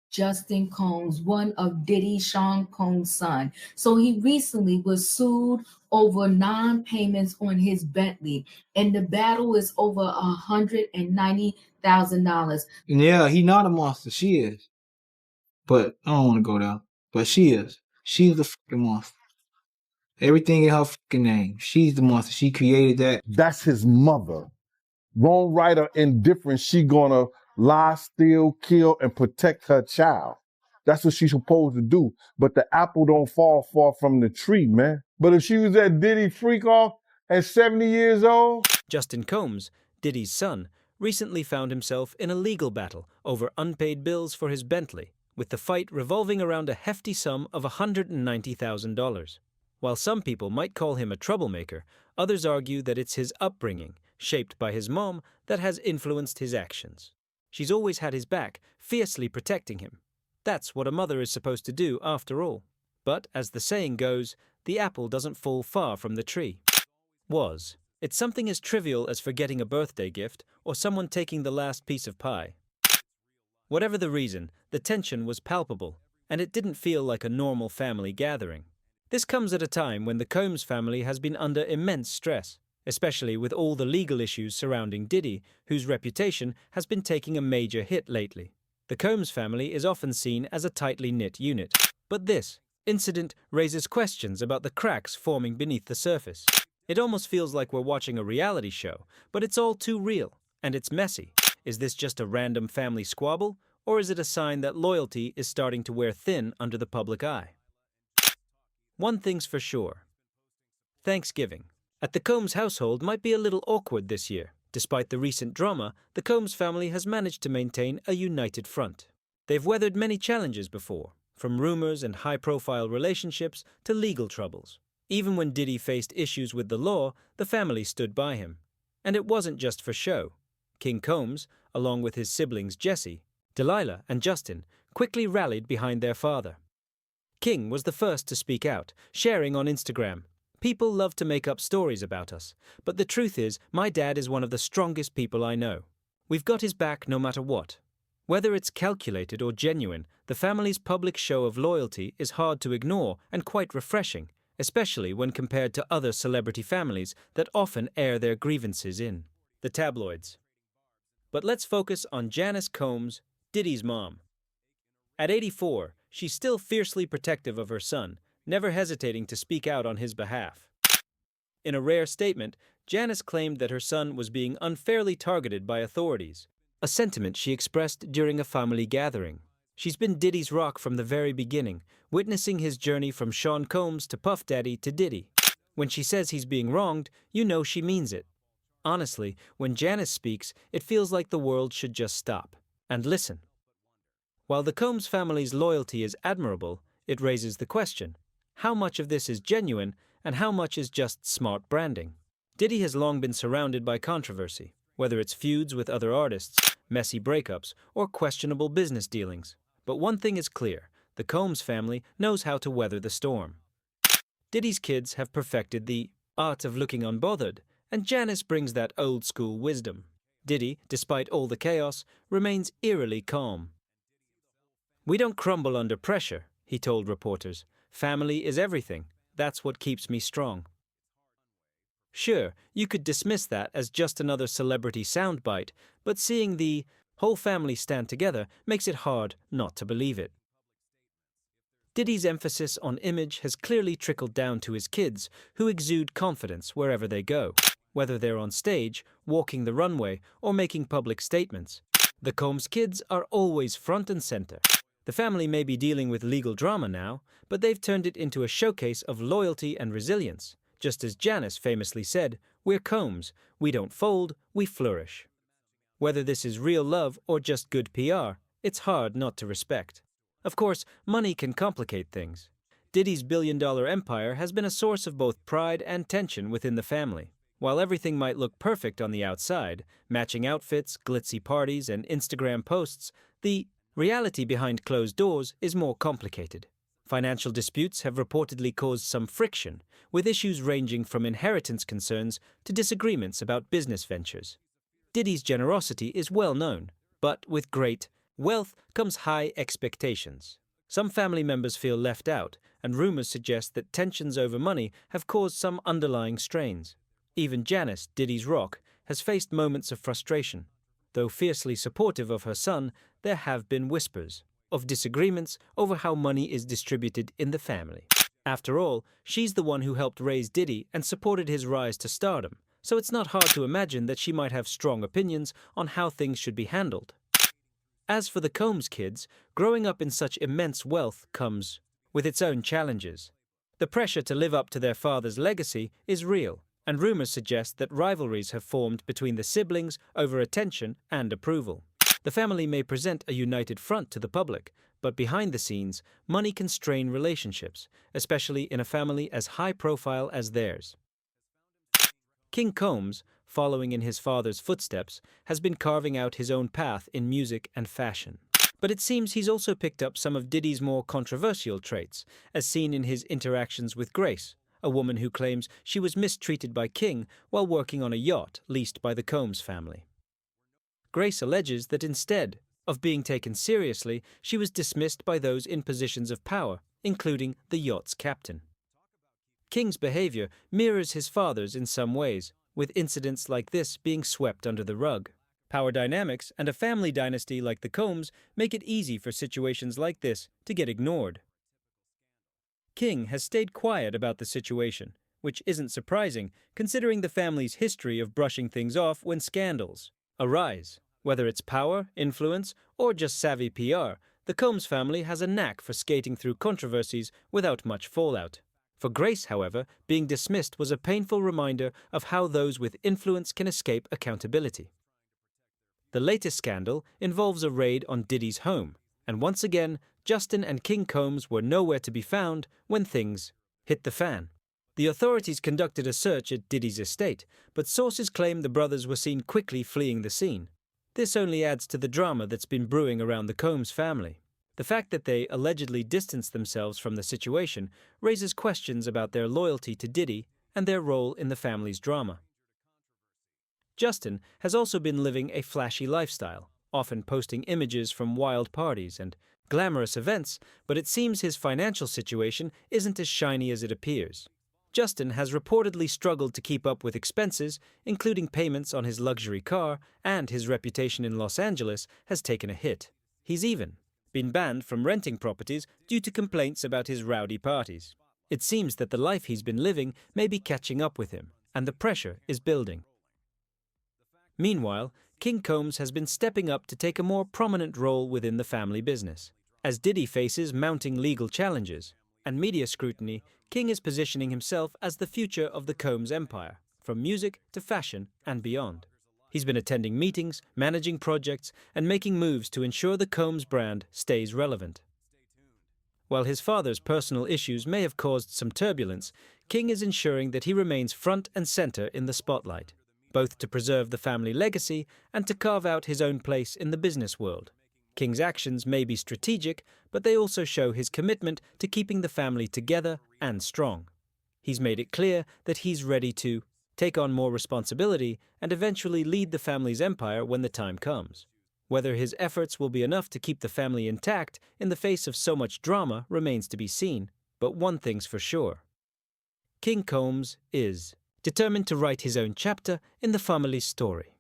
Justin Combs, one of Diddy Sean Combs' son. So he recently was sued over non-payments on his Bentley, and the battle is over $190,000. Yeah, he not a monster. She is. But I don't want to go there. But she is. She's the fucking monster. Everything in her fucking name. She's the monster. She created that. That's his mother. Wrong, right, or indifferent, she gonna lie, steal, kill, and protect her child. That's what she's supposed to do. But the apple don't fall far from the tree, man. But if she was that Diddy freak off at 70 years old. Justin Combs, Diddy's son, recently found himself in a legal battle over unpaid bills for his Bentley, with the fight revolving around a hefty sum of $190,000. While some people might call him a troublemaker, others argue that it's his upbringing, shaped by his mom, that has influenced his actions. She's always had his back, fiercely protecting him. That's what a mother is supposed to do, after all. But, as the saying goes, the apple doesn't fall far from the tree. It's something as trivial as forgetting a birthday gift or someone taking the last piece of pie. Whatever the reason, the tension was palpable, and it didn't feel like a normal family gathering. This comes at a time when the Combs family has been under immense stress, especially with all the legal issues surrounding Diddy, whose reputation has been taking a major hit lately. The Combs family is often seen as a tightly knit unit, but this incident raises questions about the cracks forming beneath the surface. It almost feels like we're watching a reality show, but it's all too real, and it's messy. Is this just a random family squabble, or is it a sign that loyalty is starting to wear thin under the public eye? One thing's for sure. Thanksgiving at the Combs household might be a little awkward this year. Despite the recent drama, the Combs family has managed to maintain a united front. They've weathered many challenges before, from rumors and high-profile relationships to legal troubles. Even when Diddy faced issues with the law, the family stood by him. And it wasn't just for show. King Combs, along with his siblings Jesse, Delilah, and Justin, quickly rallied behind their father. King was the first to speak out, sharing on Instagram, "People love to make up stories about us, but the truth is, my dad is one of the strongest people I know. We've got his back no matter what." Whether it's calculated or genuine, the family's public show of loyalty is hard to ignore and quite refreshing, especially when compared to other celebrity families that often air their grievances in the tabloids. But let's focus on Janice Combs, Diddy's mom. At 84, she's still fiercely protective of her son, never hesitating to speak out on his behalf. In a rare statement, Janice claimed that her son was being unfairly targeted by authorities, a sentiment she expressed during a family gathering. She's been Diddy's rock from the very beginning, witnessing his journey from Sean Combs to Puff Daddy to Diddy. When she says he's being wronged, you know she means it. Honestly, when Janice speaks, it feels like the world should just stop and listen. While the Combs family's loyalty is admirable, it raises the question, how much of this is genuine and how much is just smart branding? Diddy has long been surrounded by controversy, whether it's feuds with other artists, messy breakups, or questionable business dealings. But one thing is clear, the Combs family knows how to weather the storm. Diddy's kids have perfected the art of looking unbothered, and Janice brings that old-school wisdom. Diddy, despite all the chaos, remains eerily calm. "We don't crumble under pressure," he told reporters. "Family is everything. That's what keeps me strong." Sure, you could dismiss that as just another celebrity soundbite, but seeing the whole family stand together makes it hard not to believe it. Diddy's emphasis on image has clearly trickled down to his kids, who exude confidence wherever they go, whether they're on stage, walking the runway, or making public statements. The Combs kids are always front and center. The family may be dealing with legal drama now, but they've turned it into a showcase of loyalty and resilience. Just as Janice famously said, "We're Combs. We don't fold, we flourish." Whether this is real love or just good PR, it's hard not to respect. Of course, money can complicate things. Diddy's billion-dollar empire has been a source of both pride and tension within the family. While everything might look perfect on the outside, matching outfits, glitzy parties, and Instagram posts, the reality behind closed doors is more complicated. Financial disputes have reportedly caused some friction, with issues ranging from inheritance concerns to disagreements about business ventures. Diddy's generosity is well known, but with great wealth comes high expectations. Some family members feel left out, and rumors suggest that tensions over money have caused some underlying strains. Even Janice, Diddy's rock, has faced moments of frustration. Though fiercely supportive of her son, there have been whispers of disagreements over how money is distributed in the family. After all, she's the one who helped raise Diddy and supported his rise to stardom, so it's not hard to imagine that she might have strong opinions on how things should be handled. As for the Combs kids, growing up in such immense wealth comes with its own challenges. The pressure to live up to their father's legacy is real, and rumors suggest that rivalries have formed between the siblings over attention and approval. The family may present a united front to the public, but behind the scenes, money can strain relationships, especially in a family as high-profile as theirs. King Combs, following in his father's footsteps, has been carving out his own path in music and fashion. But it seems he's also picked up some of Diddy's more controversial traits, as seen in his interactions with Grace, a woman who claims she was mistreated by King while working on a yacht leased by the Combs family. Grace alleges that instead of being taken seriously, she was dismissed by those in positions of power, including the yacht's captain. King's behavior mirrors his father's in some ways, with incidents like this being swept under the rug. Power dynamics and a family dynasty like the Combs make it easy for situations like this to get ignored. King has stayed quiet about the situation, which isn't surprising considering the family's history of brushing things off when scandals arise. Whether it's power, influence, or just savvy PR, the Combs family has a knack for skating through controversies without much fallout. For Grace, however, being dismissed was a painful reminder of how those with influence can escape accountability. The latest scandal involves a raid on Diddy's home, and once again, Justin and King Combs were nowhere to be found when things hit the fan. The authorities conducted a search at Diddy's estate, but sources claim the brothers were seen quickly fleeing the scene. This only adds to the drama that's been brewing around the Combs family. The fact that they allegedly distanced themselves from the situation raises questions about their loyalty to Diddy and their role in the family's drama. Justin has also been living a flashy lifestyle, often posting images from wild parties and glamorous events, but it seems his financial situation isn't as shiny as it appears. Justin has reportedly struggled to keep up with expenses, including payments on his luxury car, and his reputation in Los Angeles has taken a hit. He's even been banned from renting properties due to complaints about his rowdy parties. It seems that the life he's been living may be catching up with him, and the pressure is building. Meanwhile, King Combs has been stepping up to take a more prominent role within the family business. As Diddy faces mounting legal challenges and media scrutiny, King is positioning himself as the future of the Combs empire, from music to fashion and beyond. He's been attending meetings, managing projects, and making moves to ensure the Combs brand stays relevant. While his father's personal issues may have caused some turbulence, King is ensuring that he remains front and center in the spotlight, both to preserve the family legacy and to carve out his own place in the business world. King's actions may be strategic, but they also show his commitment to keeping the family together and strong. He's made it clear that he's ready to take on more responsibility and eventually lead the family's empire when the time comes. Whether his efforts will be enough to keep the family intact in the face of so much drama remains to be seen, but one thing's for sure. King Combs is determined to write his own chapter in the family's story.